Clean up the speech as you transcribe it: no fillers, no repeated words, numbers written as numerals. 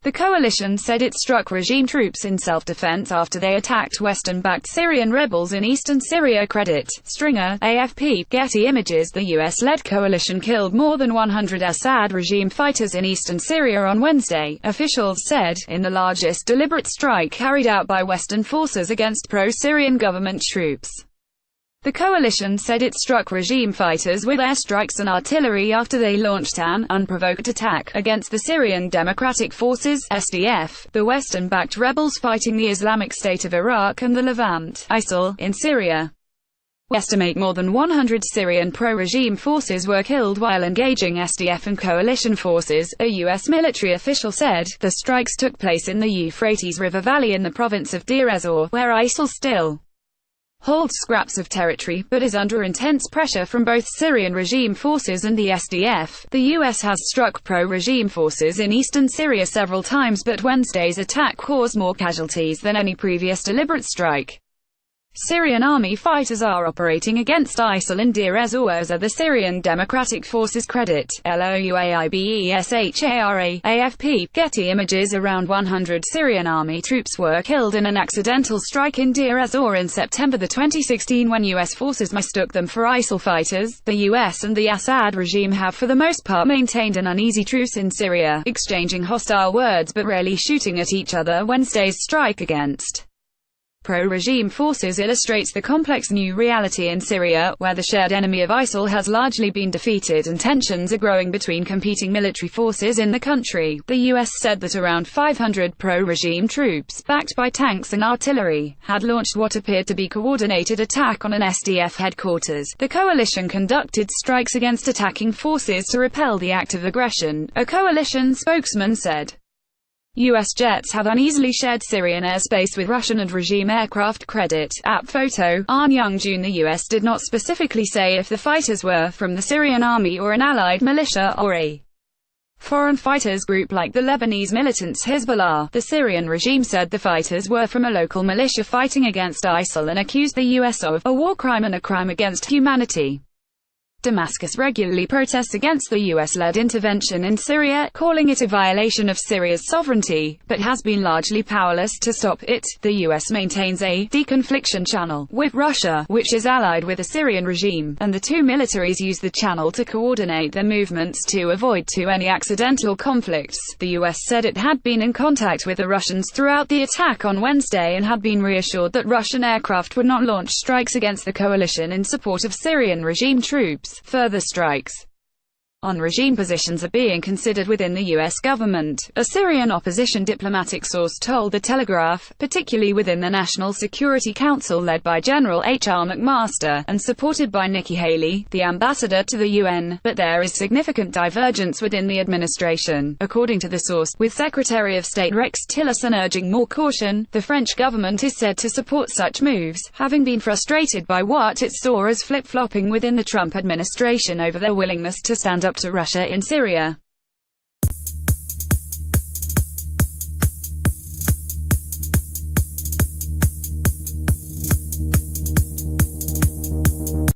The coalition said it struck regime troops in self-defense after they attacked Western-backed Syrian rebels in eastern Syria. Credit. Stringer, AFP. Getty Images The US-led coalition killed more than 100 Assad regime fighters in eastern Syria on Wednesday, officials said, in the largest deliberate strike carried out by Western forces against pro-Syrian government troops. The coalition said it struck regime fighters with airstrikes and artillery after they launched an unprovoked attack against the Syrian Democratic Forces (SDF), the Western-backed rebels fighting the Islamic State of Iraq and the Levant (Isil) in Syria. We estimate more than 100 Syrian pro-regime forces were killed while engaging SDF and coalition forces, a U.S. military official said. The strikes took place in the Euphrates River valley in the province of Deir Ezzor, where Isil still holds scraps of territory, but is under intense pressure from both Syrian regime forces and the SDF. The US has struck pro-regime forces in eastern Syria several times, but Wednesday's attack caused more casualties than any previous deliberate strike. Syrian army fighters are operating against Isil in Deir Ezzor, as are the Syrian Democratic Forces. Credit. LOUAIBESHARA. AFP. Getty Images. Around 100 Syrian army troops were killed in an accidental strike in Deir Ezzor in September 2016 when US forces mistook them for Isil fighters. The US and the Assad regime have for the most part maintained an uneasy truce in Syria, exchanging hostile words but rarely shooting at each other. Wednesday's strike against pro-regime forces illustrates the complex new reality in Syria, where the shared enemy of Isil has largely been defeated and tensions are growing between competing military forces in the country. The US said that around 500 pro-regime troops, backed by tanks and artillery, had launched what appeared to be coordinated attack on an SDF headquarters. The coalition conducted strikes against attacking forces to repel the act of aggression, a coalition spokesman said. U.S. jets have uneasily shared Syrian airspace with Russian and regime aircraft. Credit. App photo. On June. The U.S. did not specifically say if the fighters were from the Syrian army or an allied militia or a foreign fighters group like the Lebanese militants Hezbollah. The Syrian regime said the fighters were from a local militia fighting against Isil and accused the U.S. of a war crime and a crime against humanity. Damascus regularly protests against the US-led intervention in Syria, calling it a violation of Syria's sovereignty, but has been largely powerless to stop it. The US maintains a deconfliction channel with Russia, which is allied with the Syrian regime, and the two militaries use the channel to coordinate their movements to avoid any accidental conflicts. The US said it had been in contact with the Russians throughout the attack on Wednesday and had been reassured that Russian aircraft would not launch strikes against the coalition in support of Syrian regime troops. Further strikes on regime positions are being considered within the U.S. government, a Syrian opposition diplomatic source told The Telegraph, particularly within the National Security Council led by General H.R. McMaster, and supported by Nikki Haley, the ambassador to the UN, but there is significant divergence within the administration, according to the source, with Secretary of State Rex Tillerson urging more caution. The French government is said to support such moves, having been frustrated by what it saw as flip-flopping within the Trump administration over their willingness to stand up to Russia in Syria.